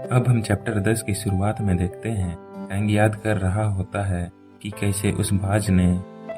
अब हम चैप्टर 10 की शुरुआत में देखते हैं कैंग याद कर रहा होता है कि कैसे उस बाज ने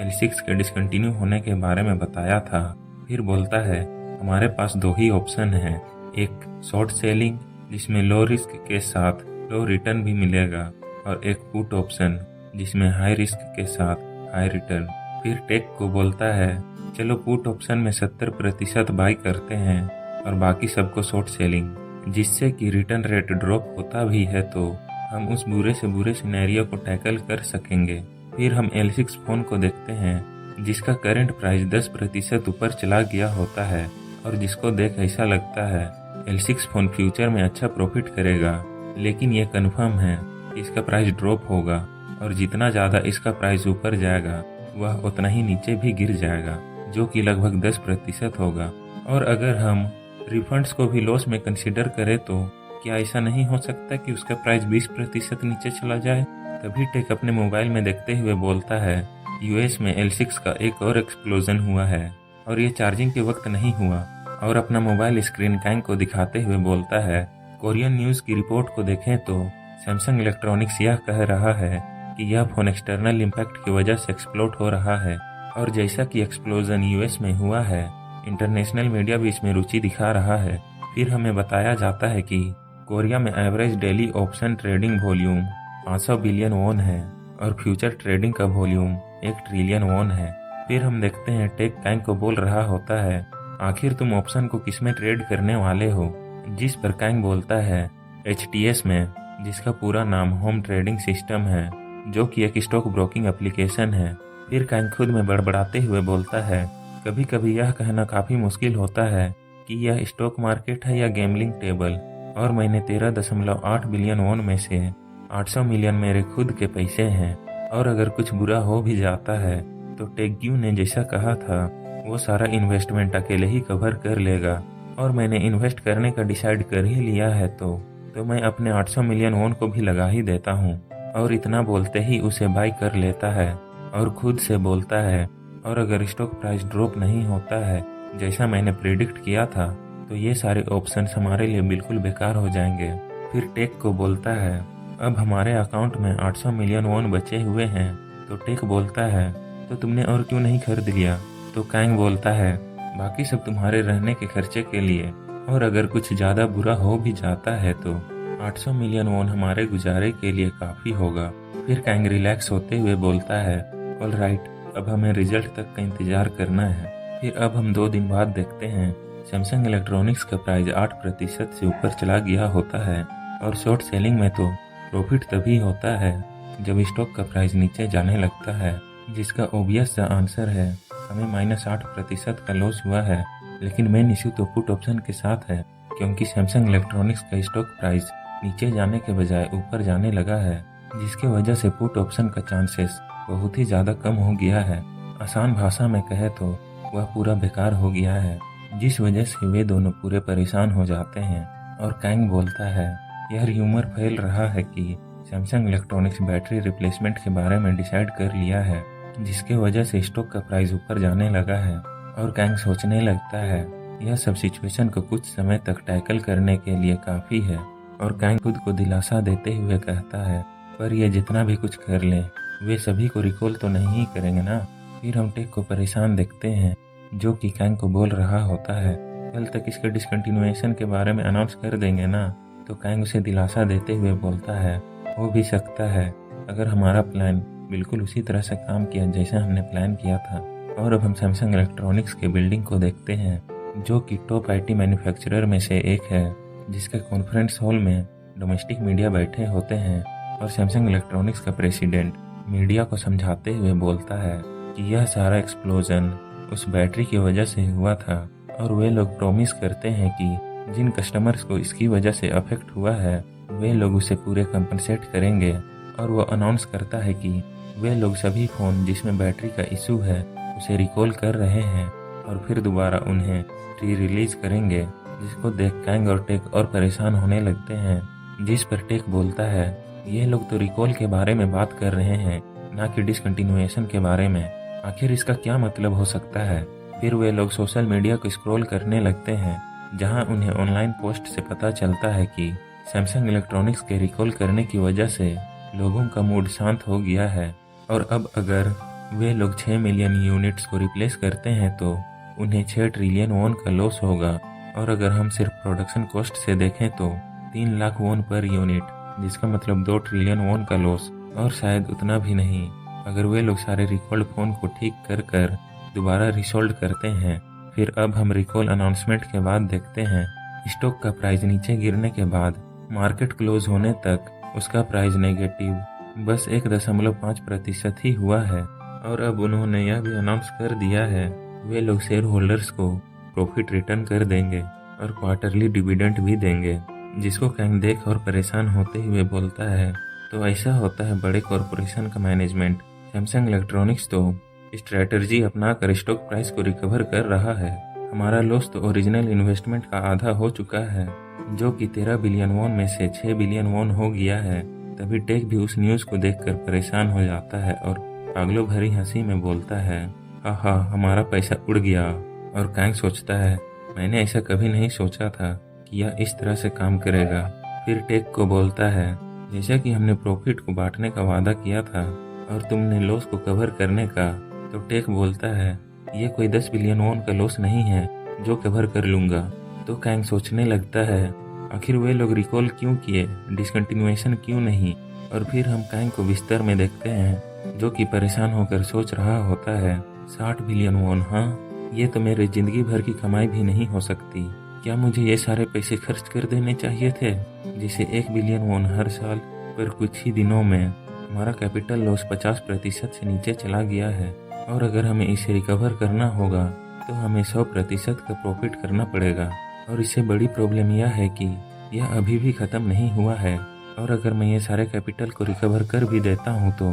L6 के डिसकंटिन्यू होने के बारे में बताया था। फिर बोलता है हमारे पास दो ही ऑप्शन हैं, एक शॉर्ट सेलिंग जिसमें लो रिस्क के साथ लो रिटर्न भी मिलेगा और एक पुट ऑप्शन जिसमें हाई रिस्क के साथ हाई रिटर्न। फिर टेक को बोलता है चलो पुट ऑप्शन में 70% बाई करते हैं और बाकी सबको शॉर्ट सेलिंग, जिससे कि रिटर्न रेट ड्रॉप होता भी है तो हम उस बुरे से बुरे सिनेरियो को टैकल कर सकेंगे। फिर हम L6 फोन को देखते हैं जिसका करंट प्राइस 10% ऊपर चला गया होता है और जिसको देख ऐसा लगता है L6 फोन फ्यूचर में अच्छा प्रॉफिट करेगा, लेकिन ये कन्फर्म है इसका प्राइस ड्रॉप होगा और जितना ज़्यादा इसका प्राइस ऊपर जाएगा वह उतना ही नीचे भी गिर जाएगा, जो कि लगभग 10% होगा। और अगर हम रिफंड्स को भी लॉस में कंसीडर करें तो क्या ऐसा नहीं हो सकता कि उसका प्राइस 20% नीचे चला जाए? तभी टेक अपने मोबाइल में देखते हुए बोलता है यूएस में L6 का एक और एक्सप्लोजन हुआ है और ये चार्जिंग के वक्त नहीं हुआ। और अपना मोबाइल स्क्रीन कैंग को दिखाते हुए बोलता है कोरियन न्यूज़ की रिपोर्ट को देखें तो सैमसंग इलेक्ट्रॉनिक्स यह कह रहा है कि यह फोन एक्सटर्नल इम्पैक्ट की वजह से एक्सप्लोड हो रहा है और जैसा कि एक्सप्लोजन यूएस में हुआ है इंटरनेशनल मीडिया भी इसमें रुचि दिखा रहा है। फिर हमें बताया जाता है कि कोरिया में average daily option trading volume 500 billion won है और फ्यूचर ट्रेडिंग का वॉल्यूम 1 ट्रिलियन वॉन है। फिर हम देखते हैं टेक कैंग को बोल रहा होता है आखिर तुम ऑप्शन को किसमें ट्रेड करने वाले हो, जिस पर कैंग बोलता है HTS में, जिसका पूरा नाम होम ट्रेडिंग सिस्टम है जो कि एक स्टॉक ब्रोकिंग एप्लीकेशन है। फिर कैंग खुद में बड़बड़ाते हुए बोलता है कभी कभी यह कहना काफ़ी मुश्किल होता है कि यह स्टॉक मार्केट है या गैम्बलिंग टेबल, और मैंने 13.8 बिलियन वॉन में से 800 मिलियन मेरे खुद के पैसे हैं और अगर कुछ बुरा हो भी जाता है तो टेक्यू ने जैसा कहा था वो सारा इन्वेस्टमेंट अकेले ही कवर कर लेगा और मैंने इन्वेस्ट करने का डिसाइड कर ही लिया है तो मैं अपने 800 मिलियन वॉन को भी लगा ही देता हूँ। और इतना बोलते ही उसे बाय कर लेता है और खुद से बोलता है और अगर स्टॉक प्राइस ड्रॉप नहीं होता है जैसा मैंने प्रेडिक्ट किया था तो ये सारे ऑप्शंस हमारे लिए बिल्कुल बेकार हो जाएंगे। फिर टेक को बोलता है अब हमारे अकाउंट में 800 मिलियन वॉन बचे हुए हैं, तो टेक बोलता है तो तुमने और क्यों नहीं खरीद लिया? तो कैंग बोलता है बाकी सब तुम्हारे रहने के खर्चे के लिए और अगर कुछ ज़्यादा बुरा हो भी जाता है तो 800 मिलियन वॉन हमारे गुजारे के लिए काफ़ी होगा। फिर कैंग रिलैक्स होते हुए बोलता है ऑल राइट, अब हमें रिजल्ट तक का इंतजार करना है। फिर अब हम 2 दिन बाद देखते हैं सैमसंग इलेक्ट्रॉनिक्स का प्राइस 8% से ऊपर चला गया होता है और शॉर्ट सेलिंग में तो प्रॉफिट तभी होता है जब स्टॉक का प्राइस नीचे जाने लगता है, जिसका ऑब्वियस सा आंसर है हमें -8% का लॉस हुआ है। लेकिन मेन इश्यू तो पुट ऑप्शन के साथ है क्योंकि सैमसंग इलेक्ट्रॉनिक्स का स्टॉक प्राइस नीचे जाने के बजाय ऊपर जाने लगा है, जिसकी वजह से पुट ऑप्शन का चांसेस बहुत ही ज़्यादा कम हो गया है। आसान भाषा में कहे तो वह पूरा बेकार हो गया है, जिस वजह से वे दोनों पूरे परेशान हो जाते हैं। और कैंग बोलता है यह र्यूमर फैल रहा है कि सैमसंग इलेक्ट्रॉनिक्स बैटरी रिप्लेसमेंट के बारे में डिसाइड कर लिया है, जिसके वजह से स्टॉक का प्राइस ऊपर जाने लगा है। और कैंग सोचने लगता है यह सब सिचुएशन को कुछ समय तक टैकल करने के लिए काफ़ी है। और कैंग खुद को दिलासा देते हुए कहता है पर यह जितना भी कुछ कर ले वे सभी को रिकॉल तो नहीं करेंगे ना। फिर हम टेक को परेशान देखते हैं जो कि कैंग को बोल रहा होता है कल तक इसके डिसकंटिन्यूएशन के बारे में अनाउंस कर देंगे ना। तो कैंग उसे दिलासा देते हुए बोलता है हो भी सकता है अगर हमारा प्लान बिल्कुल उसी तरह से काम किया जैसा हमने प्लान किया था। और अब हम सैमसंग इलेक्ट्रॉनिक्स के बिल्डिंग को देखते हैं जो कि टॉप IT मैन्युफैक्चरर में से एक है, जिसके कॉन्फ्रेंस हॉल में डोमेस्टिक मीडिया बैठे होते हैं और सैमसंग इलेक्ट्रॉनिक्स का प्रेसिडेंट मीडिया को समझाते हुए बोलता है कि यह सारा एक्सप्लोजन उस बैटरी की वजह से हुआ था और वे लोग प्रॉमिस करते हैं कि जिन कस्टमर्स को इसकी वजह से अफेक्ट हुआ है वे लोग उसे पूरे कंपनसेट करेंगे। और वो अनाउंस करता है कि वे लोग सभी फ़ोन जिसमें बैटरी का इशू है उसे रिकॉल कर रहे हैं और फिर दोबारा उन्हें री रिलीज करेंगे, जिसको देख कैंग और टेक और परेशान होने लगते हैं। जिस पर टेक बोलता है ये लोग तो रिकॉल के बारे में बात कर रहे हैं ना कि डिसकंटिन्यूएशन के बारे में, आखिर इसका क्या मतलब हो सकता है। फिर वे लोग सोशल मीडिया को स्क्रॉल करने लगते हैं जहां उन्हें ऑनलाइन पोस्ट से पता चलता है कि सैमसंग इलेक्ट्रॉनिक्स के रिकॉल करने की वजह से लोगों का मूड शांत हो गया है और अब अगर वे लोग 6 मिलियन यूनिट्स को रिप्लेस करते हैं तो उन्हें 6 ट्रिलियन वॉन का लॉस होगा। और अगर हम सिर्फ प्रोडक्शन कॉस्ट से देखें तो 3 लाख वॉन पर यूनिट, जिसका मतलब 2 ट्रिलियन वॉन का लॉस। और शायद उतना भी नहीं, अगर वे लोग सारे रिकॉल्ड फ़ोन को ठीक कर दोबारा रिसोल्ड करते हैं। फिर अब हम रिकॉल अनाउंसमेंट के बाद देखते हैं स्टॉक का प्राइस नीचे गिरने के बाद मार्केट क्लोज होने तक उसका प्राइस नेगेटिव बस 1.5% ही हुआ है। और अब उन्होंने यह भी अनाउंस कर दिया है वे लोग शेयर होल्डर्स को प्रॉफिट रिटर्न कर देंगे और क्वार्टरली डिविडेंड भी देंगे, जिसको कैंग देख और परेशान होते हुए बोलता है तो ऐसा होता है बड़े कॉरपोरेशन का मैनेजमेंट। सैमसंग इलेक्ट्रॉनिक्स तो स्ट्रैटेजी अपनाकर स्टॉक प्राइस को रिकवर कर रहा है। हमारा लॉस तो ओरिजिनल इन्वेस्टमेंट का आधा हो चुका है, जो कि 13 बिलियन वॉन में से 6 बिलियन वॉन हो गया है। तभी टेक भी उस न्यूज़ को देखकर परेशान हो जाता है और पागलों भरी हंसी में बोलता है, हा हमारा पैसा उड़ गया। और कैंग सोचता है, मैंने ऐसा कभी नहीं सोचा था कि यह इस तरह से काम करेगा। फिर टेक को बोलता है, जैसा कि हमने प्रॉफिट को बांटने का वादा किया था और तुमने लॉस को कवर करने का। तो टेक बोलता है, ये कोई 10 बिलियन वॉन का लॉस नहीं है जो कवर कर लूंगा। तो कैंग सोचने लगता है, आखिर वे लोग रिकॉल क्यों किए, डिसकंटिन्यूएशन क्यों नहीं। और फिर हम कैंग को बिस्तर में देखते हैं जो कि परेशान होकर सोच रहा होता है, 60 बिलियन वॉन, हाँ ये तो मेरे जिंदगी भर की कमाई भी नहीं हो सकती। क्या मुझे ये सारे पैसे खर्च कर देने चाहिए थे, जिसे 1 बिलियन वॉन हर साल। पर कुछ ही दिनों में हमारा कैपिटल लॉस 50% से नीचे चला गया है और अगर हमें इसे रिकवर करना होगा तो हमें 100% का प्रॉफिट करना पड़ेगा। और इससे बड़ी प्रॉब्लम यह है कि यह अभी भी ख़त्म नहीं हुआ है और अगर मैं ये सारे कैपिटल को रिकवर कर भी देता हूँ तो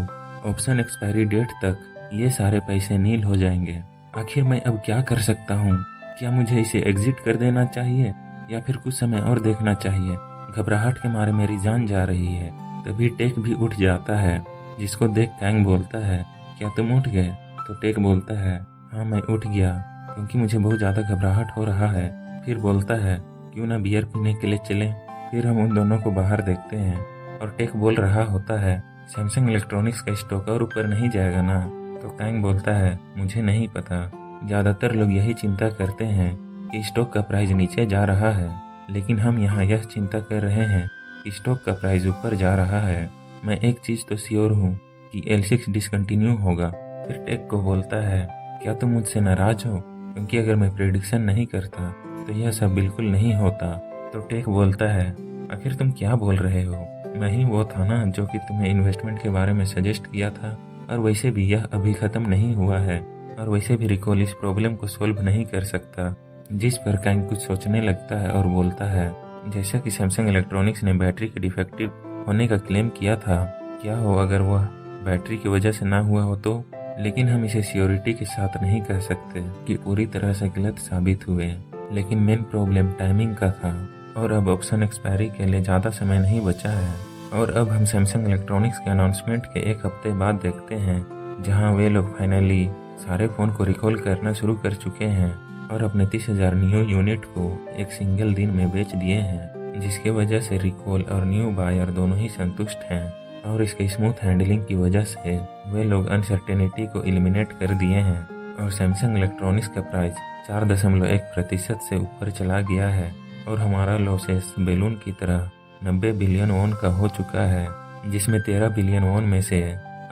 ऑप्शन एक्सपायरी डेट तक ये सारे पैसे नील हो जाएंगे। आखिर मैं अब क्या कर सकता हूँ? क्या मुझे इसे एग्जिट कर देना चाहिए या फिर कुछ समय और देखना चाहिए? घबराहट के मारे मेरी जान जा रही है। तभी टेक भी उठ जाता है, जिसको देख कैंग बोलता है, क्या तुम उठ गए? तो टेक बोलता है, हाँ मैं उठ गया क्योंकि मुझे बहुत ज़्यादा घबराहट हो रहा है। फिर बोलता है, क्यों ना बियर पीने के लिए चलें। फिर हम उन दोनों को बाहर देखते हैं और टेक बोल रहा होता है, सैमसंग इलेक्ट्रॉनिक्स का स्टॉक और ऊपर नहीं जाएगा ना। तो कैंग बोलता है, मुझे नहीं पता, ज़्यादातर लोग यही चिंता करते हैं कि स्टॉक का प्राइस नीचे जा रहा है, लेकिन हम यहाँ यह चिंता कर रहे हैं कि स्टॉक का प्राइस ऊपर जा रहा है। मैं एक चीज़ तो श्योर हूँ कि L6 डिसकंटिन्यू होगा। फिर टेक को बोलता है, क्या तुम मुझसे नाराज हो? क्योंकि अगर मैं प्रेडिक्शन नहीं करता तो यह सब बिल्कुल नहीं होता। तो टेक बोलता है, आखिर तुम क्या बोल रहे हो? मैं ही वो था ना जो कि तुम्हें इन्वेस्टमेंट के बारे में सजेस्ट किया था। और वैसे भी यह अभी ख़त्म नहीं हुआ है और वैसे भी रिकॉल इस प्रॉब्लम को सोल्व नहीं कर सकता। जिस पर कैंग कुछ सोचने लगता है और बोलता है, जैसा कि सैमसंग इलेक्ट्रॉनिक्स ने बैटरी के डिफेक्टिव होने का क्लेम किया था, क्या हो अगर वह बैटरी की वजह से ना हुआ हो तो? लेकिन हम इसे श्योरिटी के साथ नहीं कह सकते कि पूरी तरह से गलत साबित हुए। लेकिन मेन प्रॉब्लम टाइमिंग का था और अब ऑप्शन एक्सपायरी के लिए ज़्यादा समय नहीं बचा है। और अब हम सैमसंग इलेक्ट्रॉनिक्स के अनाउंसमेंट के एक हफ्ते बाद देखते हैं, जहां वे लोग फाइनली सारे फ़ोन को रिकॉल करना शुरू कर चुके हैं और अपने 30,000 न्यू यूनिट को एक सिंगल दिन में बेच दिए हैं, जिसके वजह से रिकॉल और न्यू बायर दोनों ही संतुष्ट हैं। और इसके स्मूथ हैंडलिंग की वजह से वे लोग अनसर्टेनिटी को एलिमिनेट कर दिए हैं और सैमसंग इलेक्ट्रॉनिक्स का प्राइस 4.1% से ऊपर चला गया है और हमारा लॉसेस बैलून की तरह 90 बिलियन वॉन का हो चुका है, जिसमें 13 बिलियन वॉन में से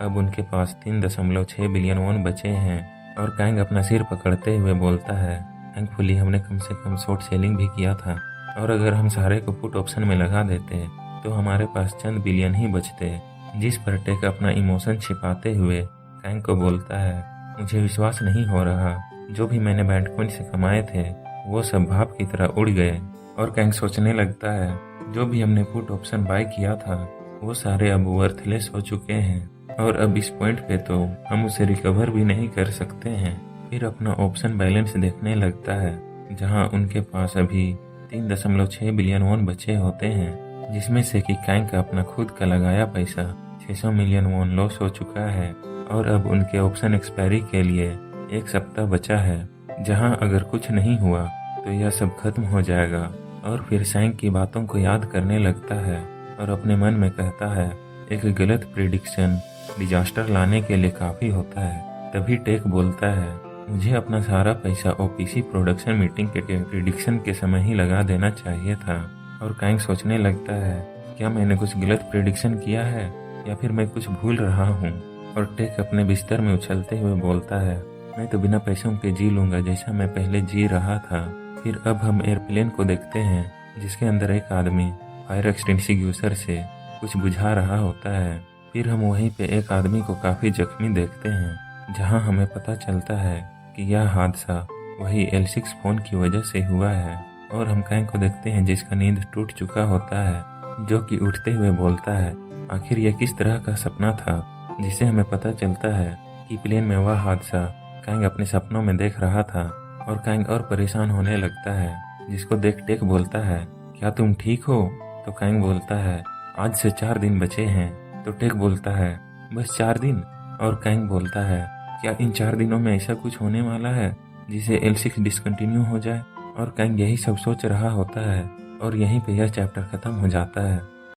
अब उनके पास 3.6 बिलियन वॉन बचे हैं। और कैंग अपना सिर पकड़ते हुए बोलता है, थैंकफुली हमने कम से कम शॉर्ट सेलिंग भी किया था और अगर हम सारे को पुट ऑप्शन में लगा देते तो हमारे पास चंद बिलियन ही बचते। जिस पर टेक अपना इमोशन छिपाते हुए कैंग को बोलता है, मुझे विश्वास नहीं हो रहा, जो भी मैंने बैटकॉइन से कमाए थे वो सब भाप की तरह उड़ गए। और कैंग सोचने लगता है, जो भी हमने पुट ऑप्शन बाय किया था वो सारे अब वर्थलेस हो चुके हैं और अब इस पॉइंट पे तो हम उसे रिकवर भी नहीं कर सकते हैं। फिर अपना ऑप्शन बैलेंस देखने लगता है, जहां उनके पास अभी 3.6 बिलियन वॉन बचे होते हैं, जिसमें से कि कैंग का अपना खुद का लगाया पैसा 600 मिलियन वॉन लॉस हो चुका है और अब उनके ऑप्शन एक्सपायरी के लिए 1 सप्ताह बचा है, जहां अगर कुछ नहीं हुआ तो यह सब खत्म हो जाएगा। और फिर सैंग की बातों को याद करने लगता है और अपने मन में कहता है, एक गलत प्रिडिक्शन डिजास्टर लाने के लिए काफ़ी होता है। तभी टेक बोलता है, मुझे अपना सारा पैसा ओपीसी प्रोडक्शन मीटिंग के प्रिडिक्शन के समय ही लगा देना चाहिए था। और कांग सोचने लगता है, क्या मैंने कुछ गलत प्रिडिक्शन किया है या फिर मैं कुछ भूल रहा हूँ। और टेक अपने बिस्तर में उछलते हुए बोलता है, मैं तो बिना पैसों के जी लूँगा जैसा मैं पहले जी रहा था। फिर अब हम एयरप्लेन को देखते हैं जिसके अंदर एक आदमी फायर एक्सटिंग्विशर से कुछ बुझा रहा होता है। फिर हम वहीं पे एक आदमी को काफ़ी जख्मी देखते हैं, जहां हमें पता चलता है कि यह हादसा वही L6 फोन की वजह से हुआ है। और हम कांग को देखते हैं जिसका नींद टूट चुका होता है, जो कि उठते हुए बोलता है, आखिर यह किस तरह का सपना था। जिसे हमें पता चलता है कि प्लेन में वह हादसा कांग अपने सपनों में देख रहा था। और कांग और परेशान होने लगता है, जिसको देख टेक बोलता है, क्या तुम ठीक हो? तो कांग बोलता है, आज से 4 दिन बचे हैं। तो टेक बोलता है, बस 4 दिन? और कांग बोलता है, क्या इन 4 दिनों में ऐसा कुछ होने वाला है जिसे L6 डिसकंटिन्यू हो जाए? और कांग यही सब सोच रहा होता है और यहीं पे यह चैप्टर खत्म हो जाता है।